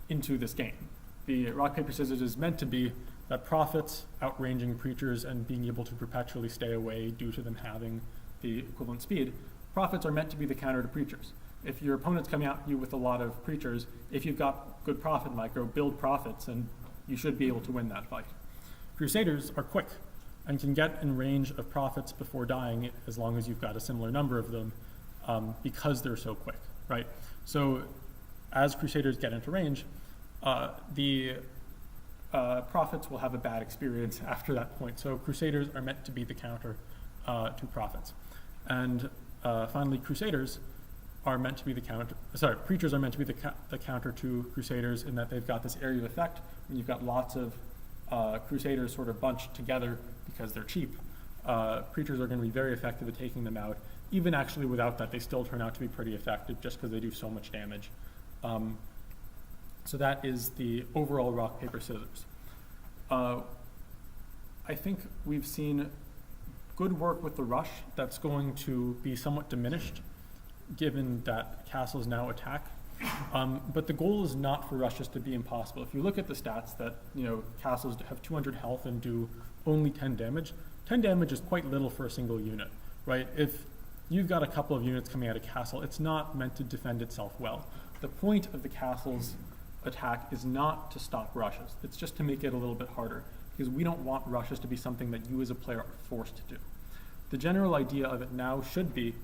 into this game. The rock, paper, scissors is meant to be that Prophets outranging Preachers and being able to perpetually stay away due to them having the equivalent speed. Prophets are meant to be the counter to Preachers. If your opponent's coming at you with a lot of Preachers, if you've got good Prophet micro, build Prophets and you should be able to win that fight. Crusaders are quick and can get in range of Prophets before dying as long as you've got a similar number of them because they're so quick, right? So as Crusaders get into range, the Prophets will have a bad experience after that point. So Crusaders are meant to be the counter to Prophets. And finally, Crusaders are meant to be the counter, Preachers are meant to be the counter to Crusaders in that they've got this area of effect, and you've got lots of Crusaders sort of bunched together because they're cheap. Preachers are going to be very effective at taking them out. Even actually without that, they still turn out to be pretty effective just because they do so much damage. So that is the overall rock, paper, scissors. I think we've seen good work with the rush that's going to be somewhat diminished given that castles now attack. But the goal is not for rushes to be impossible. If you look at the stats that, you know, castles have 200 health and do only 10 damage, 10 damage is quite little for a single unit, right? If you've got a couple of units coming at a castle, it's not meant to defend itself well. The point of the castle's attack is not to stop rushes. It's just to make it a little bit harder because we don't want rushes to be something that you as a player are forced to do. The general idea of it now should be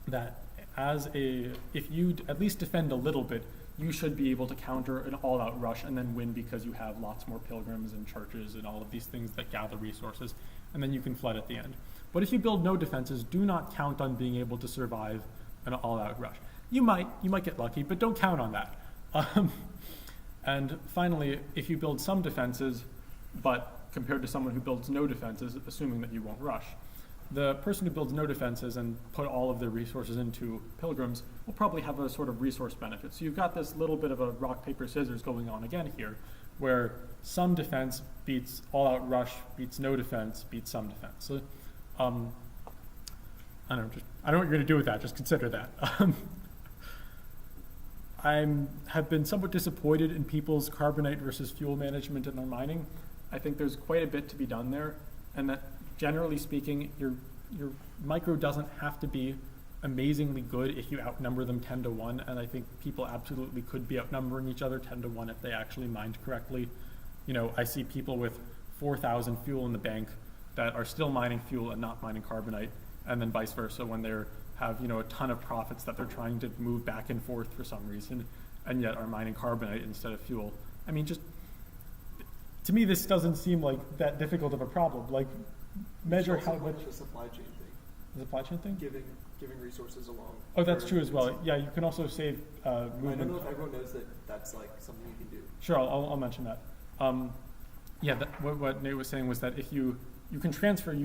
that if you at least defend a little bit, you should be able to counter an all-out rush and then win because you have lots more pilgrims and churches and all of these things that gather resources, and then you can flood at the end. But if you build no defenses, do not count on being able to survive an all-out rush. You might get lucky, but don't count on that. And finally, if you build some defenses, but compared to someone who builds no defenses, assuming that you won't rush, the person who builds no defenses and put all of their resources into pilgrims will probably have a sort of resource benefit. So you've got this little bit of a rock, paper, scissors going on again here, where some defense beats all-out rush, beats no defense, beats some defense. So, I don't know what you're going to do with that. Just consider that. have been somewhat disappointed in people's carbonite versus fuel management in their mining. I think there's quite a bit to be done there, and that generally speaking, your micro doesn't have to be amazingly good if you outnumber them 10 to 1, and I think people absolutely could be outnumbering each other 10 to 1 if they actually mined correctly. You know, I see people with 4,000 fuel in the bank that are still mining fuel and not mining carbonite, and then vice versa when they have, you know, a ton of profits that they're trying to move back and forth for some reason, and yet are mining carbonite instead of fuel. I mean, just, to me, this doesn't seem like that difficult of a problem. Like, measure how much... The supply chain thing. The supply chain thing? Giving resources along. Oh, that's true as well. Yeah, you can also save movement. I don't know if everyone knows that that's like something you can do. Sure, I'll mention that. Yeah, what Nate was saying was that if you can transfer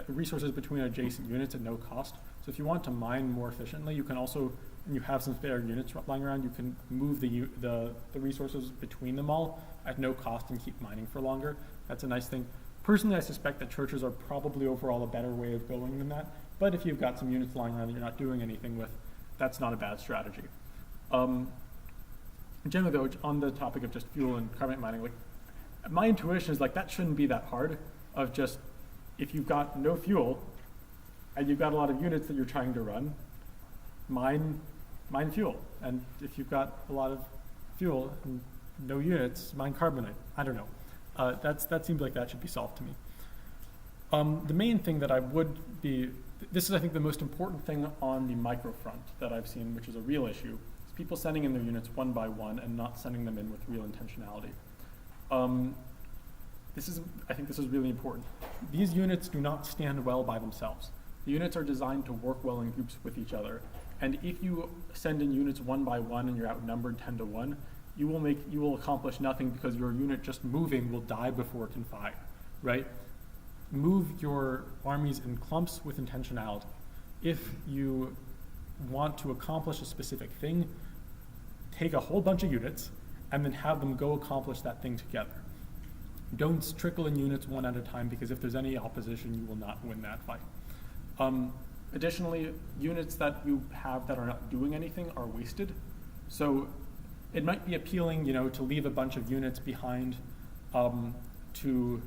resources between adjacent units at no cost. So if you want to mine more efficiently, you can also, and you have some spare units lying around, you can move the resources between them all at no cost and keep mining for longer. That's a nice thing. Personally, I suspect that churches are probably overall a better way of going than that. But if you've got some units lying around that you're not doing anything with, that's not a bad strategy. Generally, though, on the topic of just fuel and carbonate mining, like, my intuition is like that shouldn't be that hard. Of just, if you've got no fuel and you've got a lot of units that you're trying to run, mine fuel. And if you've got a lot of fuel and no units, mine carbonite. I don't know. That seems like that should be solved to me. The main thing that I would be, this is I think the most important thing on the micro front that I've seen, which is a real issue, is people sending in their units one by one and not sending them in with real intentionality. I think this is really important. These units do not stand well by themselves. The units are designed to work well in groups with each other. And if you send in units one by one and you're outnumbered 10 to 1, you will accomplish nothing because your unit just moving will die before it can fire, right? Move your armies in clumps with intentionality. If you want to accomplish a specific thing, take a whole bunch of units and then have them go accomplish that thing together. Don't trickle in units one at a time, because if there's any opposition, you will not win that fight. Additionally, units that you have that are not doing anything are wasted. So it might be appealing, to leave a bunch of units behind to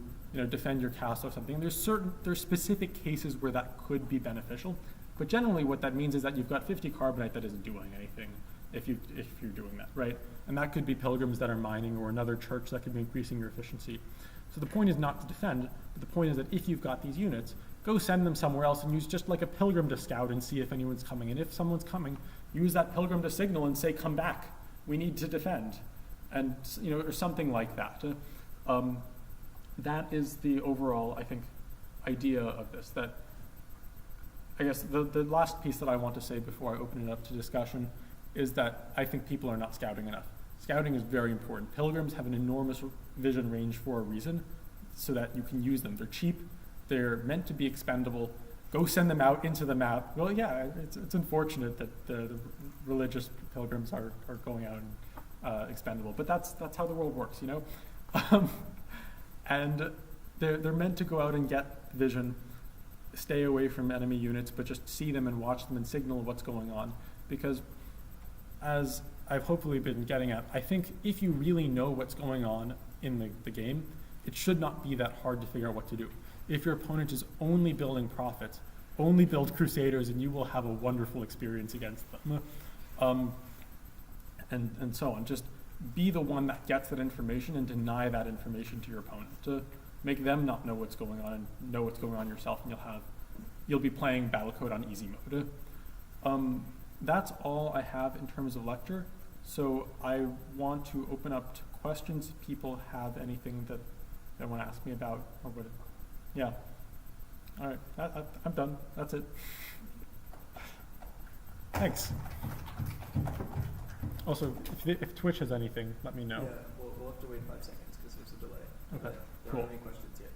defend your castle or something. There's specific cases where that could be beneficial, but generally what that means is that you've got 50 carbonite that isn't doing anything if you're doing that, right? And that could be pilgrims that are mining, or another church that could be increasing your efficiency. So the point is not to defend, but the point is that if you've got these units, go send them somewhere else and use just like a pilgrim to scout and see if anyone's coming. And if someone's coming, use that pilgrim to signal and say, come back, we need to defend. And, or something like that. That is the overall, I think, idea of this. That, I guess, the last piece that I want to say before I open it up to discussion is that I think people are not scouting enough. Scouting is very important. Pilgrims have an enormous vision range for a reason, so that you can use them. They're cheap, they're meant to be expendable. Go send them out into the map. Well, yeah, it's unfortunate that the religious pilgrims are going out and expendable, but that's how the world works, And they're meant to go out and get vision, stay away from enemy units, but just see them and watch them and signal what's going on. Because as I've hopefully been getting at, I think if you really know what's going on in the game, it should not be that hard to figure out what to do. If your opponent is only building prophets, only build crusaders, and you will have a wonderful experience against them. And so on. Just be the one that gets that information and deny that information to your opponent, to make them not know what's going on and know what's going on yourself, and you'll be playing Battlecode on easy mode. That's all I have in terms of lecture. So I want to open up to questions. If people have anything that they want to ask me about, or what? Yeah. All right, I'm done. That's it. Thanks. Also, if Twitch has anything, let me know. Yeah, we'll have to wait 5 seconds because there's a delay. Okay, There cool. aren't any questions yet.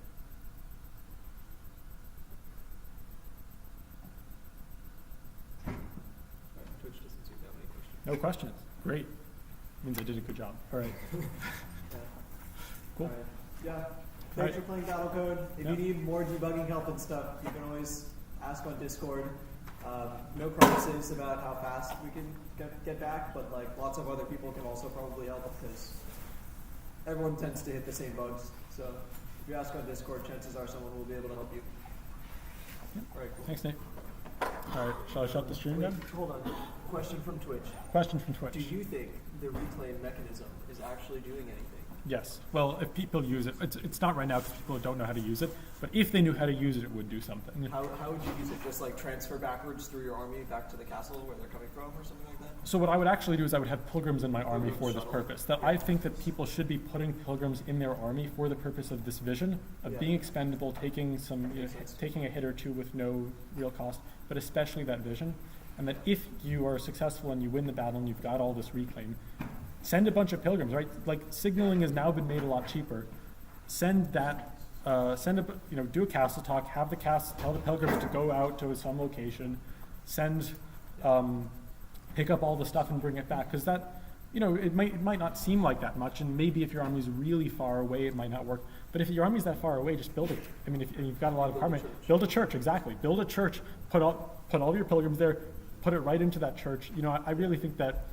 Twitch doesn't seem to have any questions. No questions. Great. Means I did a good job. All right. Yeah. Cool. All right. Yeah. Thanks for playing Battlecode. If Yeah. you need more debugging help and stuff, you can always ask on Discord. No promises about how fast we can get back, but like lots of other people can also probably help because everyone tends to hit the same bugs. So if you ask on Discord, chances are someone will be able to help you. All right, cool. Thanks, Nate. All right, shall I shut the stream Wait, down? hold on. Question from Twitch. Question from Twitch. Do you think the reclaim mechanism is actually doing anything? Yes. Well, if people use it, it's not right now because people don't know how to use it, but if they knew how to use it, it would do something. How would you use it? Just like transfer backwards through your army back to the castle where they're coming from or something like that? So what I would actually do is I would have pilgrims in my army for this purpose. That I think that people should be putting pilgrims in their army for the purpose of this vision, of being expendable, taking taking a hit or two with no real cost, but especially that vision. And that if you are successful and you win the battle and you've got all this reclaim, send a bunch of pilgrims, right? Like signaling has now been made a lot cheaper. Send that, do a castle talk, have the castle, tell the pilgrims to go out to some location, pick up all the stuff and bring it back. Because that, it might not seem like that much, and maybe if your army's really far away, it might not work. But if your army's that far away, just build it. I mean, if you've got a lot of army, build a church, exactly. Build a church, put all of your pilgrims there, put it right into that church. I really think that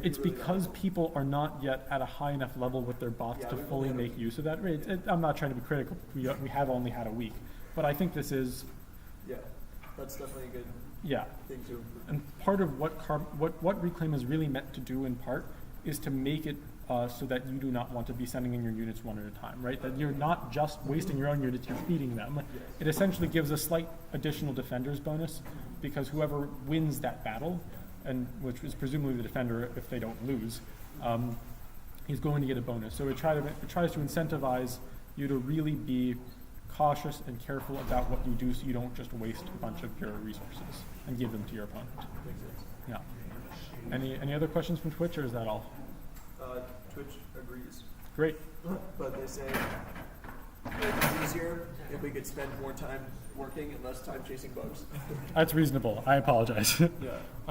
it's because people are not yet at a high enough level with their bots to fully make use of that. I'm not trying to be critical. We have only had a week. But I think this is... Yeah, that's definitely a good thing to improve. And part of what Reclaim is really meant to do in part is to make it so that you do not want to be sending in your units one at a time, right? That you're not just wasting your own units, you're feeding them. It essentially gives a slight additional defender's bonus because whoever wins that battle, and which is presumably the defender if they don't lose, he's going to get a bonus. So it tries to incentivize you to really be cautious and careful about what you do so you don't just waste a bunch of your resources and give them to your opponent. Yeah. Any other questions from Twitch, or is that all? Twitch agrees. Great. But they say it's easier if we could spend more time working and less time chasing bugs. That's reasonable. I apologize. Yeah.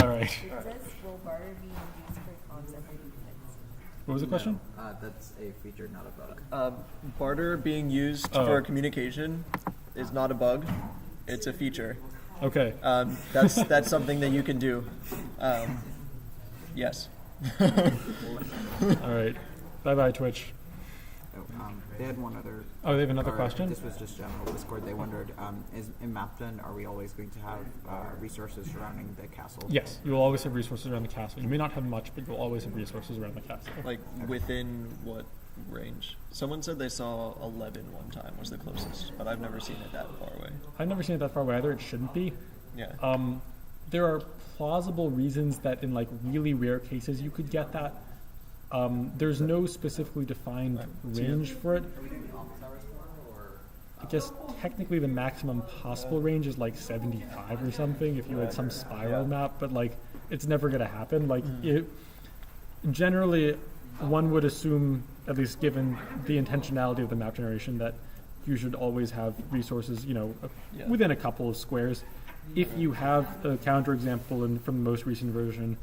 All right. It says, will barter be used for concept units? What was the question? That's a feature, not a bug. Barter being used for communication is not a bug; it's a feature. Okay. That's something that you can do. Yes. All right. Bye-bye, Twitch. They had one other... Oh, they have another question? This was just general Discord. They wondered, in Mapton, are we always going to have resources surrounding the castle? Yes, you will always have resources around the castle. You may not have much, but you'll always have resources around the castle. Like within what range? Someone said they saw 11 one time was the closest, but I've never seen it that far away. I've never seen it that far away either. It shouldn't be. Yeah. There are plausible reasons that in like really rare cases you could get that. There's no specifically defined range for it. I guess technically the maximum possible range is like 75 or something if you had some spiral map, but like it's never going to happen. Like generally one would assume, at least given the intentionality of the map generation, that you should always have resources, within a couple of squares. If you have a counterexample from the most recent version,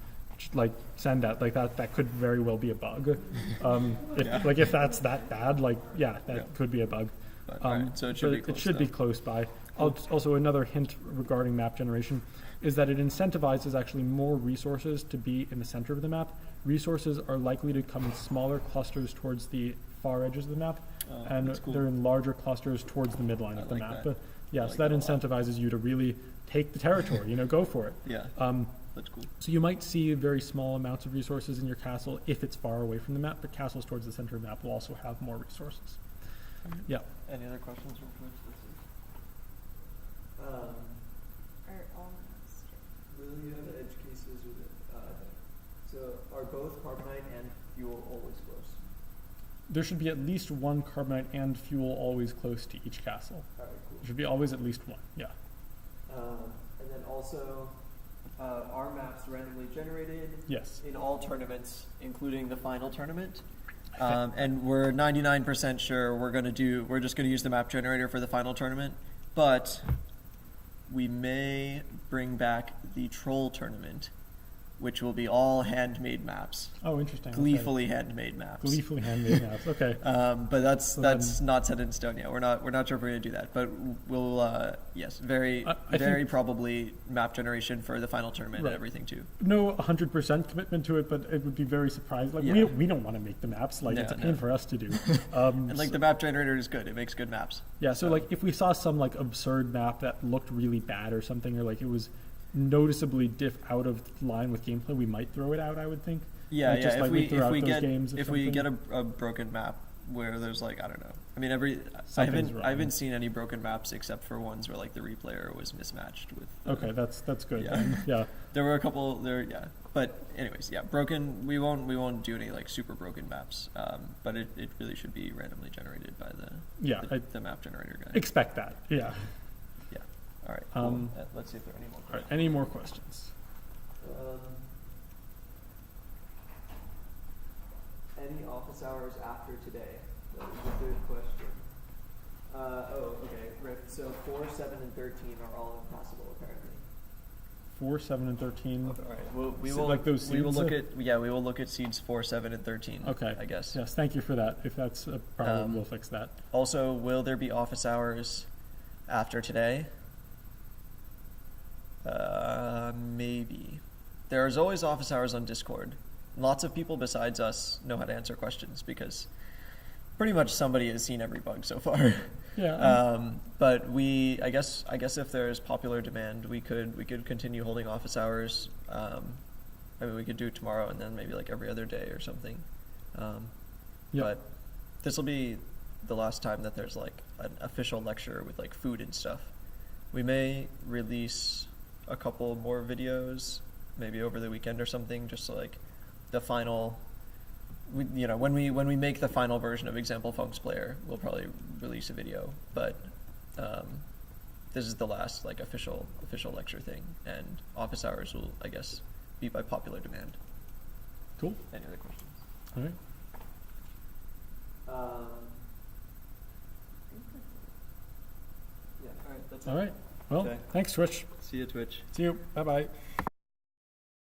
like send that. Like that could very well be a bug. If that's that bad, could be a bug. So it should be close. It should be close by. Also, another hint regarding map generation is that it incentivizes actually more resources to be in the center of the map. Resources are likely to come in smaller clusters towards the far edges of the map, and they're in larger clusters towards the midline of the map. That. So that incentivizes you to really take the territory, go for it. Yeah, that's cool. So you might see very small amounts of resources in your castle if it's far away from the map, but castles towards the center of the map will also have more resources. Yeah. Any other questions from Twitch? Or all maps? Will you have edge cases with it? So are both carbonite and fuel always close? There should be at least one carbonite and fuel always close to each castle. All right, cool. There should be always at least one, yeah. And then also, are maps randomly generated? Yes. In all tournaments, including the final tournament. And we're 99% sure we're just gonna use the map generator for the final tournament, but we may bring back the troll tournament which will be all handmade maps, Oh, interesting. okay. gleefully handmade maps. Gleefully handmade maps. Okay. But that's So that's not set in stone yet. We're not sure if we're going to do that, but we'll yes, very I very think- probably map generation for the final tournament Right. and everything too. No 100% commitment to it, but it would be very surprising. Like Yeah. we don't want to make the maps. Like No, it's a no. pain for us to do. And like the map generator is good; it makes good maps. Yeah, so like if we saw some like absurd map that looked really bad or something, or like it was noticeably out of line with gameplay, we might throw it out. I would think. Yeah, Like, yeah. just If like we throw if out we those get games or if we get something. a broken map where there's like I don't know. I mean, I Something's haven't wrong. seen any broken maps except for ones where like the replayer was mismatched with. Okay, that's good. Yeah. then. Yeah. There were a couple there, yeah. But anyways, yeah, broken. We won't do any like super broken maps. But it really should be randomly generated by Yeah, the map generator guy. Expect that. Yeah. Yeah. All right. Cool. Um, Let's see if there are any more. All right. Any more questions? Any office hours after today? That was the third question. Okay, right. So 4, 7, and 13 are all impossible apparently. 4, 7, and 13. All right. We So, will like those we will seeds, look at we will look at seeds 4, 7, and 13. Okay. I guess. Yes. Thank you for that. If that's a problem, we'll fix that. Also, will there be office hours after today? Maybe. There's always office hours on Discord. Lots of people besides us know how to answer questions because pretty much somebody has seen every bug so far. Yeah. But I guess if there's popular demand, we could continue holding office hours. I mean, we could do it tomorrow and then maybe like every other day or something. Yep. But this will be the last time that there's like an official lecture with like food and stuff. We may release a couple more videos, maybe over the weekend or something, just like the final. When we make the final version of Example Funks Player, we'll probably release a video. But this is the last like official lecture thing, and office hours will, I guess, be by popular demand. Cool. Any other questions? All right. Yeah. All right. That's it. All right. Well, Okay. thanks, Twitch. See you, Twitch. See you. Bye bye.